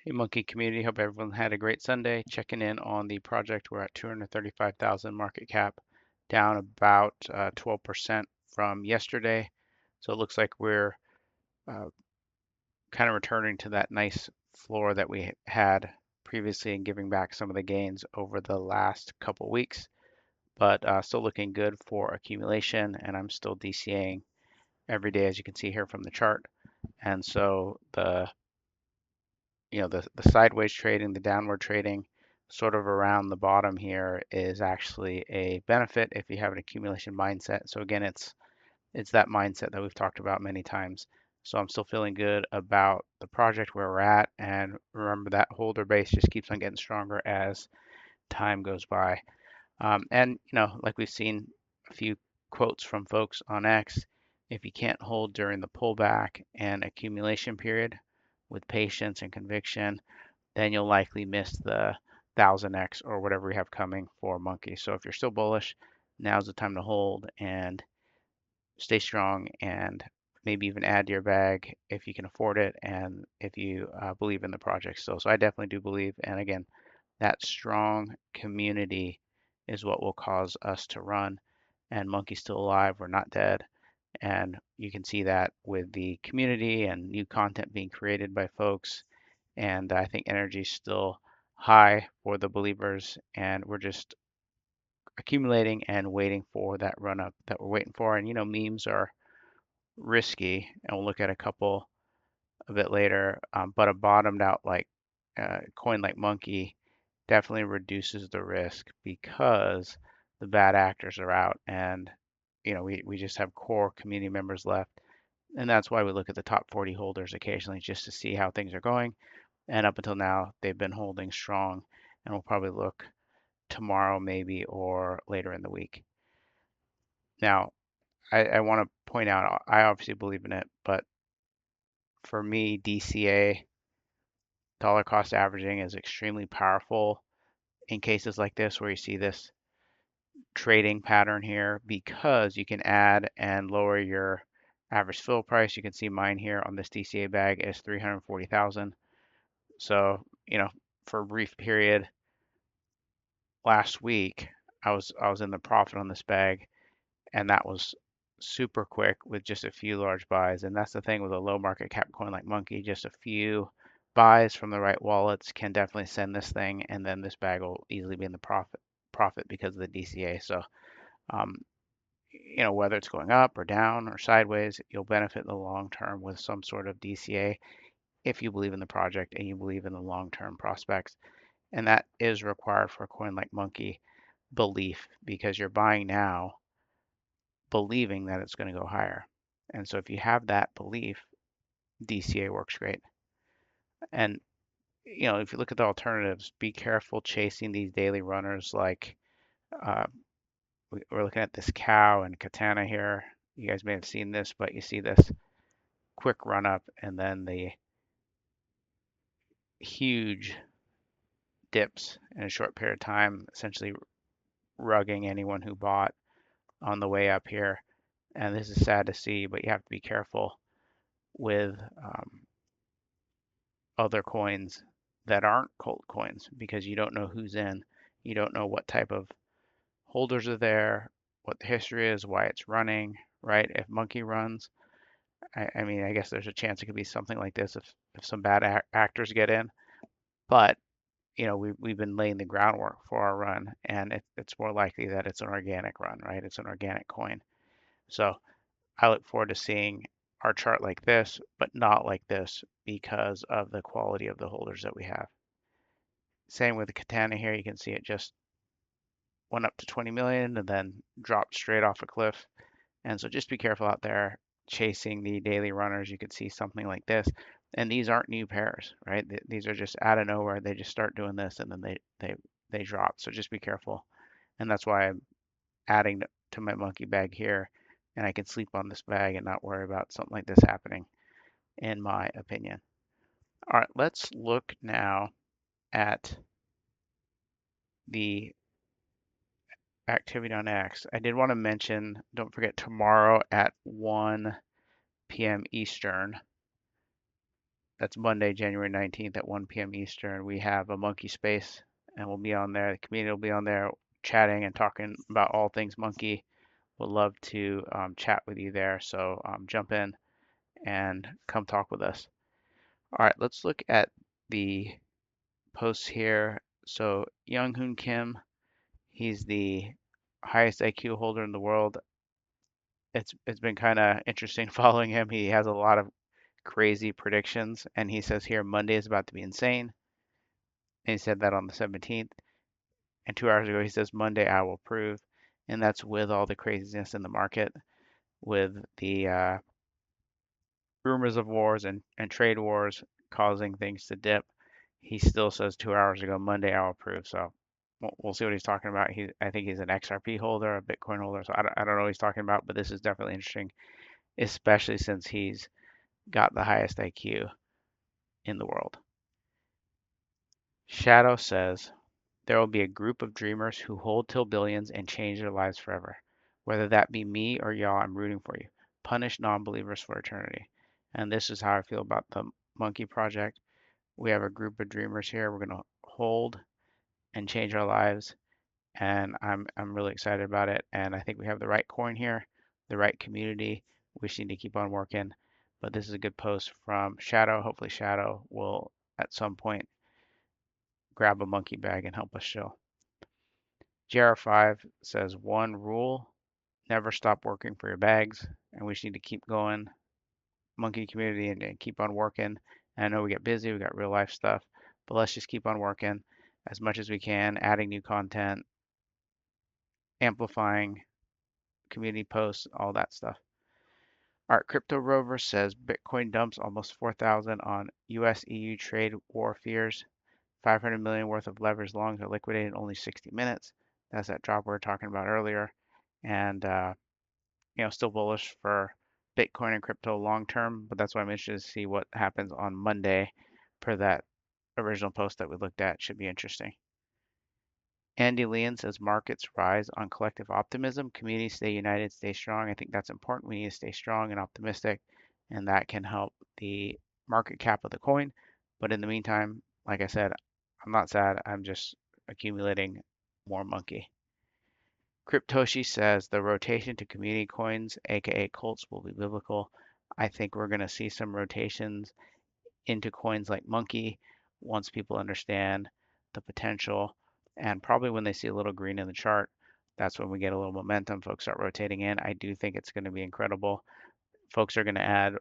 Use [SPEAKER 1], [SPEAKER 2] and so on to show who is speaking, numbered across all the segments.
[SPEAKER 1] Hey Monkey community, hope everyone had a great Sunday. Checking in on the project. We're at 235,000 market cap, down about 12% from yesterday. So it looks like we're uh, kind of returning to that nice floor that we had previously and giving back some of the gains over the last couple weeks, but still looking good for accumulation. And I'm still DCAing every day, as you can see here from the chart. And so the sideways trading, the downward trading sort of around the bottom here is actually a benefit if you have an accumulation mindset. So again, it's that mindset that we've talked about many times. So I'm still feeling good about the project where we're at, and remember that holder base just keeps on getting stronger as time goes by. And like we've seen a few quotes from folks on X, if you can't hold during the pullback and accumulation period with patience and conviction, then you'll likely miss the 1000x or whatever we have coming for Monkey. So if you're still bullish, now's the time to hold and stay strong and maybe even add to your bag if you can afford it and if you believe in the project still. So I definitely do believe. And again, that strong community is what will cause us to run. And Monkey's still alive. We're not dead. And you can see that with the community and new content being created by folks, and I think energy is still high for the believers, and we're just accumulating and waiting for that run up that we're waiting for. And memes are risky, and we'll look at a couple a bit later. But a bottomed out like coin like Monkey definitely reduces the risk because the bad actors are out, and we just have core community members left. And that's why we look at the top 40 holders occasionally just to see how things are going. And up until now, they've been holding strong, and we'll probably look tomorrow maybe or later in the week. Now, I want to point out, I obviously believe in it, but for me, DCA, dollar cost averaging, is extremely powerful in cases like this where you see this trading pattern here because you can add and lower your average fill price. You can see mine here on this DCA bag is 340,000. So, for a brief period, last week I was in the profit on this bag, and that was super quick with just a few large buys. And that's the thing with a low market cap coin like Monkey, just a few buys from the right wallets can definitely send this thing, and then this bag will easily be in the profit because of the DCA. So um, whether it's going up or down or sideways, you'll benefit in the long term with some sort of DCA if you believe in the project and you believe in the long term prospects. And that is required for a coin like Monkey, belief, because you're buying now believing that it's going to go higher. And so if you have that belief, DCA works great. And if you look at the alternatives, be careful chasing these daily runners like uh, we're looking at this cow and katana here. You guys may have seen this, but you see this quick run up and then the huge dips in a short period of time, essentially rugging anyone who bought on the way up here. And this is sad to see, but you have to be careful with other coins that aren't cult coins because you don't know who's in. You don't know what type of holders are there, what the history is, why it's running, right? If Monkey runs, I mean, I guess there's a chance it could be something like this if some bad actors get in. But, we've been laying the groundwork for our run, and it's more likely that it's an organic run, right? It's an organic coin. So I look forward to seeing our chart like this, but not like this because of the quality of the holders that we have. Same with the katana here. You can see it just went up to 20 million and then dropped straight off a cliff. And so just be careful out there chasing the daily runners. You could see something like this. And these aren't new pairs, right? These are just out of nowhere. They just start doing this and then they drop. So just be careful. And that's why I'm adding to my monkey bag here. And I can sleep on this bag and not worry about something like this happening, in my opinion. All right, let's look now at the activity on X. I did want to mention, don't forget tomorrow at 1 p.m. Eastern, That's Monday, January 19th at 1 p.m. Eastern. We have a monkey space, and we'll be on there. The community will be on there chatting and talking about all things monkey. Would love to chat with you there. So jump in and come talk with us. All right, let's look at the posts here. So Young-Hoon Kim, he's the highest IQ holder in the world. It's been kind of interesting following him. He has a lot of crazy predictions, and he says here Monday is about to be insane. And he said that on the 17th. And 2 hours ago, he says Monday I will prove. And that's with all the craziness in the market, with the rumors of wars and trade wars causing things to dip. He still says 2 hours ago, Monday I will prove. So we'll see what he's talking about. I think he's an XRP holder, a Bitcoin holder. So I don't know what he's talking about, but this is definitely interesting, especially since he's got the highest IQ in the world. Shadow says, there will be a group of dreamers who hold till billions and change their lives forever. Whether that be me or y'all, I'm rooting for you. Punish non-believers for eternity. And this is how I feel about the Monkey Project. We have a group of dreamers here. We're going to hold and change our lives. And I'm really excited about it. And I think we have the right coin here, the right community. We just need to keep on working. But this is a good post from Shadow. Hopefully Shadow will at some point grab a monkey bag and help us show. JR5 says one rule, never stop working for your bags, and we just need to keep going, monkey community, and keep on working. And I know we get busy, we got real life stuff, but let's just keep on working as much as we can, adding new content, amplifying community posts, all that stuff. Art Crypto Rover says Bitcoin dumps almost 4,000 on US-EU trade war fears. 500 million worth of leverage longs are liquidated in only 60 minutes. That's that drop we were talking about earlier. And still bullish for Bitcoin and crypto long term, but that's why I'm interested to see what happens on Monday per that original post that we looked at. Should be interesting. Anndy Lian says markets rise on collective optimism. Communities stay united, stay strong. I think that's important. We need to stay strong and optimistic, and that can help the market cap of the coin. But in the meantime, like I said, I'm not sad. I'm just accumulating more monkey. Cryptoshi says the rotation to community coins, aka cults, will be biblical. I think we're going to see some rotations into coins like Monkey once people understand the potential. And probably when they see a little green in the chart, that's when we get a little momentum. Folks start rotating in. I do think it's going to be incredible. Folks are going to add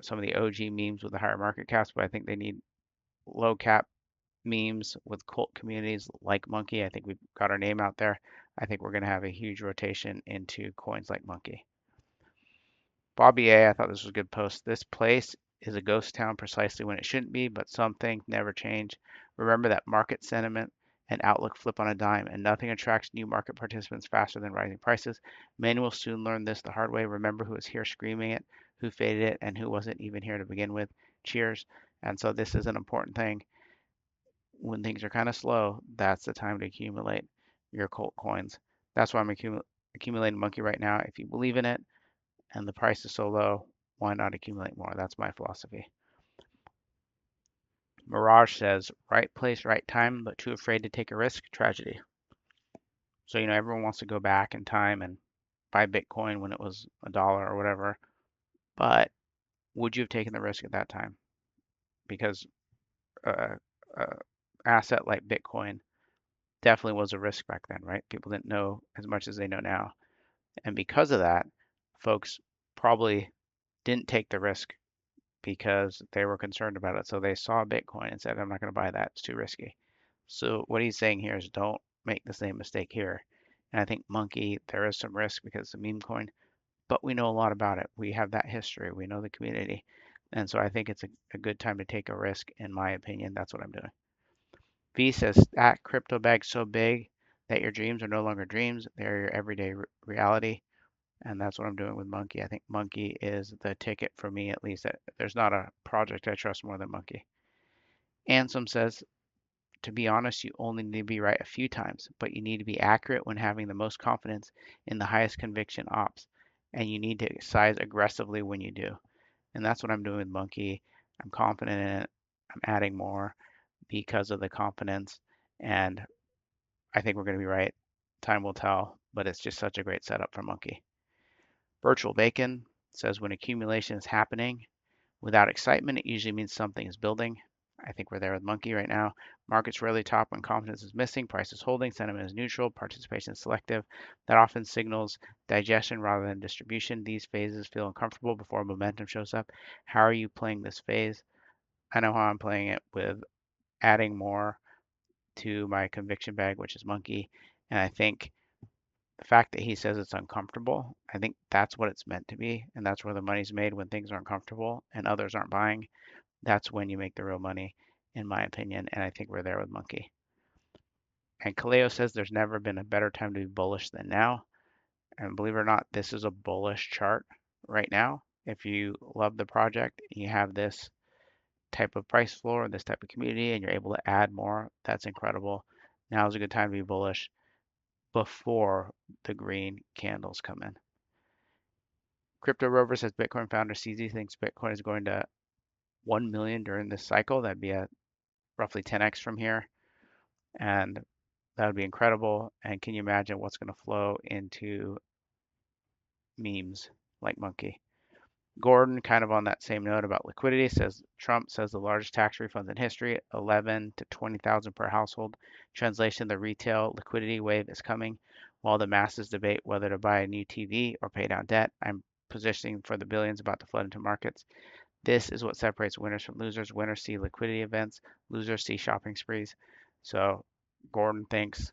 [SPEAKER 1] some of the OG memes with the higher market caps, but I think they need low cap memes with cult communities like Monkey. I think we've got our name out there. I think we're going to have a huge rotation into coins like Monkey. Bobby A, I thought this was a good post. This place is a ghost town precisely when it shouldn't be, but some things never change. Remember that market sentiment and outlook flip on a dime, and nothing attracts new market participants faster than rising prices. Many will soon learn this the hard way. Remember who was here screaming it, who faded it, and who wasn't even here to begin with. Cheers. And so this is an important thing. When things are kind of slow, that's the time to accumulate your cult coins. That's why I'm accumulating Monkey right now. If you believe in it and the price is so low, why not accumulate more? That's my philosophy. Mirage says, right place, right time, but too afraid to take a risk, tragedy. So, everyone wants to go back in time and buy Bitcoin when it was $1 or whatever. But would you have taken the risk at that time? Because asset like Bitcoin definitely was a risk back then, right? People didn't know as much as they know now. And because of that, folks probably didn't take the risk because they were concerned about it. So they saw Bitcoin and said, I'm not going to buy that. It's too risky. So what he's saying here is don't make the same mistake here. And I think Monkey, there is some risk because it's a meme coin, but we know a lot about it. We have that history. We know the community. And so I think it's a good time to take a risk, in my opinion. That's what I'm doing. V says, that crypto bag so big that your dreams are no longer dreams. They're your everyday reality. And that's what I'm doing with Monkey. I think Monkey is the ticket for me, at least. There's not a project I trust more than Monkey. Ansem says, to be honest, you only need to be right a few times, but you need to be accurate when having the most confidence in the highest conviction ops. And you need to size aggressively when you do. And that's what I'm doing with Monkey. I'm confident in it. I'm adding more because of the confidence, and I think we're going to be right. Time will tell, but it's just such a great setup for monke. Virtual bacon says when accumulation is happening without excitement, it usually means something is building. I think we're there with monke right now. Markets rarely top when confidence is missing, price is holding, sentiment is neutral, participation is selective. That often signals digestion rather than distribution. These phases feel uncomfortable before momentum shows up. How are you playing this phase? I know how I'm playing it with adding more to my conviction bag, which is monke. And I think the fact that he says it's uncomfortable, I think that's what it's meant to be. And that's where the money's made when things are uncomfortable and others aren't buying. That's when you make the real money, in my opinion. And I think we're there with monke. And Kaleo says there's never been a better time to be bullish than now. And believe it or not, this is a bullish chart right now. If you love the project, you have this type of price floor, this type of community, and you're able to add more, that's incredible. Now is a good time to be bullish before the green candles come in. Crypto Rover says Bitcoin founder CZ thinks Bitcoin is going to 1 million during this cycle. That'd be a roughly 10x from here. And that would be incredible. And can you imagine what's going to flow into memes like monke? Gordon, kind of on that same note about liquidity, says Trump says the largest tax refunds in history, 11 to 20,000 per household. Translation: the retail liquidity wave is coming. While the masses debate whether to buy a new TV or pay down debt, I'm positioning for the billions about to flood into markets. This is what separates winners from losers. Winners see liquidity events, losers see shopping sprees. So Gordon thinks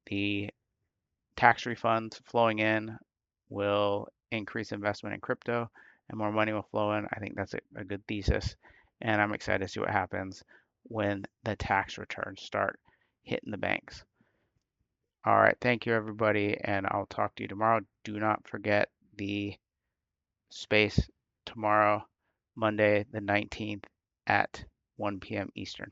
[SPEAKER 1] the tax refunds flowing in will increase investment in crypto and more money will flow in. I think that's a good thesis. And I'm excited to see what happens when the tax returns start hitting the banks. All right. Thank you, everybody. And I'll talk to you tomorrow. Do not forget the space tomorrow, Monday, the 19th at 1 p.m. Eastern.